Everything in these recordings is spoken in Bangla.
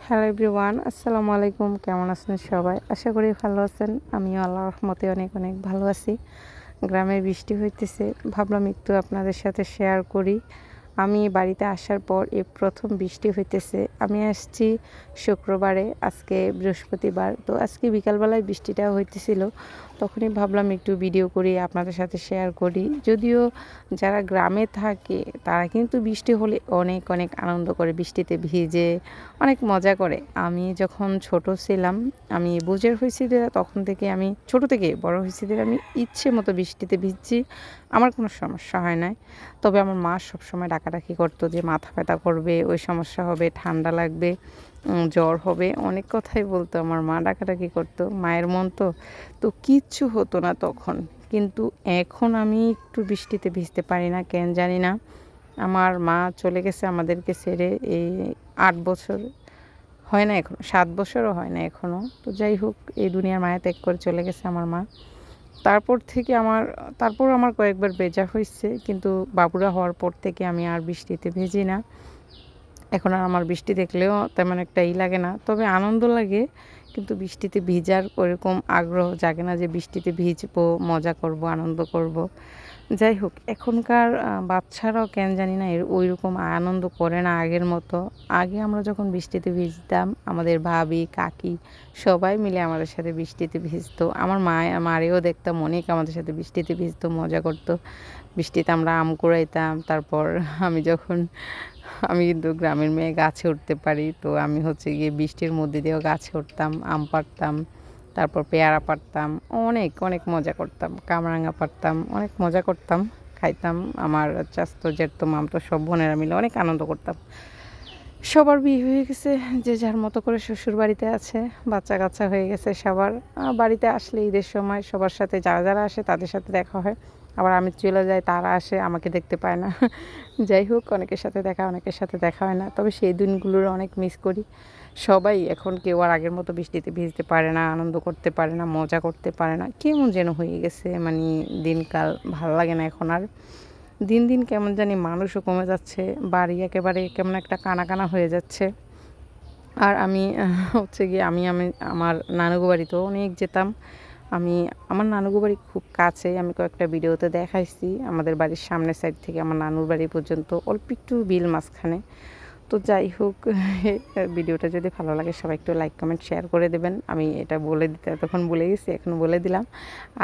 হ্যালো এভরিওয়ান, আসসালামু আলাইকুম। কেমন আছেন সবাই? আশা করি ভালো আছেন। আমিও আল্লাহর রহমতে অনেক অনেক ভালো আছি। গ্রামে বৃষ্টি হইতেছে, ভাবলাম একটু আপনাদের সাথে শেয়ার করি। আমি বাড়িতে আসার পর এই প্রথম বৃষ্টি হইতেছে। আমি আসছি শুক্রবারে, আজকে বৃহস্পতিবার। তো আজকে বিকালবেলায় বৃষ্টিটা হইতেছিল, তখনই ভাবলাম একটু ভিডিও করি, আপনাদের সাথে শেয়ার করি। যদিও যারা গ্রামে থাকে তারা কিন্তু বৃষ্টি হলে অনেক অনেক আনন্দ করে, বৃষ্টিতে ভিজে অনেক মজা করে। আমি যখন ছোট ছিলাম, আমি বুঝের হয়েছি যে তখন থেকে, আমি ছোট থেকে বড় হয়েছি যে আমি ইচ্ছে মতো বৃষ্টিতে ভিজছি, আমার কোনো সমস্যা হয় নাই। তবে আমার মা সবসময় ডাকাডাকি করতো যে মাথা ব্যথা করবে, ওই সমস্যা হবে, ঠান্ডা লাগবে, জ্বর হবে, অনেক কথাই বলতো আমার মা, ডাকাডাকি করতো। মায়ের মন তো তো কিচ্ছু হতো না তখন। কিন্তু এখন আমি একটু বৃষ্টিতে ভিজতে পারি না, কেন জানি না। আমার মা চলে গেছে আমাদেরকে ছেড়ে, এই ৮ বছর হয় না এখনো, ৭ বছরও হয় না এখনো। তো যাই হোক, এই দুনিয়ার মায়া ত্যাগ করে চলে গেছে আমার মা। তারপর থেকে তারপর আমার কয়েকবার ভেজা হইছে, কিন্তু বাবুরা হওয়ার পর থেকে আমি আর বৃষ্টিতে ভিজি না। এখন আর আমার বৃষ্টি দেখলেও তেমন একটা লাগে না, তবে আনন্দ লাগে। কিন্তু বৃষ্টিতে ভিজার ওইরকম আগ্রহ জাগে না যে বৃষ্টিতে ভিজবো, মজা করব, আনন্দ করব। যাই হোক, এখনকার বাচ্চারাও কেন জানি না ওইরকম আনন্দ করে না আগের মতো। আগে আমরা যখন বৃষ্টিতে ভিজতাম, আমাদের ভাবি, কাকি সবাই মিলে আমাদের সাথে বৃষ্টিতে ভিজতো। আমার মারেও দেখতাম অনেক আমাদের সাথে বৃষ্টিতে ভিজতো, মজা করতো। বৃষ্টিতে আমরা আম কুড়াইতাম। তারপর আমি কিন্তু গ্রামের মেয়ে, গাছে উঠতে পারি। তো আমি হচ্ছে গিয়ে বৃষ্টির মধ্যে দিয়েও গাছে উঠতাম, আম পাড়তাম, তারপর পেয়ারা পাড়তাম, অনেক অনেক মজা করতাম, কামরাঙা পাড়তাম, অনেক মজা করতাম, খাইতাম। আমার চাচতো, জ্যাঠতো, মামতো সব বোনেরা মিলে অনেক আনন্দ করতাম। সবার বিয়ে হয়ে গেছে, যে যার মতো করে শ্বশুর বাড়িতে আছে, বাচ্চা কাচ্চা হয়ে গেছে সবার। বাড়িতে আসলে ঈদের সময় সবার সাথে, যারা যারা আসে তাদের সাথে দেখা হয়। আবার আমি চলে যাই, তারা আসে, আমাকে দেখতে পায় না। যাই হোক, অনেকের সাথে দেখা, অনেকের সাথে দেখা হয় না। তবে সেই দিনগুলোর অনেক মিস করি। সবাই এখন কেউ আর আগের মতো বৃষ্টিতে ভিজতে পারে না, আনন্দ করতে পারে না, মজা করতে পারে না, কেমন যেন হয়ে গেছে। মানে দিনকাল ভালো লাগে না এখন আর। দিন দিন কেমন জানি মানুষও কমে যাচ্ছে, বাড়ি একেবারে কেমন একটা কানা কানা হয়ে যাচ্ছে। আর আমি হচ্ছে গিয়ে আমি আমার নানুগো বাড়িতেও অনেক যেতাম। আমি আমার নানুগো বাড়ি খুব কাছে, আমি কয়েকটা ভিডিওতে দেখাইছি। আমাদের বাড়ির সামনের সাইড থেকে আমার নানুর বাড়ি পর্যন্ত অল্প একটু বিল মাঝখানে। তো যাই হোক, ভিডিওটা যদি ভালো লাগে সবাই একটু লাইক, কমেন্ট, শেয়ার করে দেবেন। আমি এটা বলে দিতে তখন ভুলে গেছি, এখন বলে দিলাম।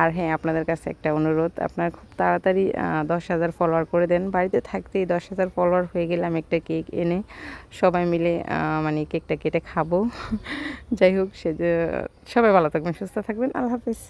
আর হ্যাঁ, আপনাদের কাছে একটা অনুরোধ, আপনারা খুব তাড়াতাড়ি 10,000 ফলোয়ার করে দেন। বাড়িতে থাকতেই 10,000 ফলোয়ার হয়ে গেলে আমি একটা কেক এনে সবাই মিলে মানে কেকটা কেটে খাবো। যাই হোক, সে যে সবাই ভালো থাকবেন, সুস্থ থাকবেন। আল্লাহ হাফিজ।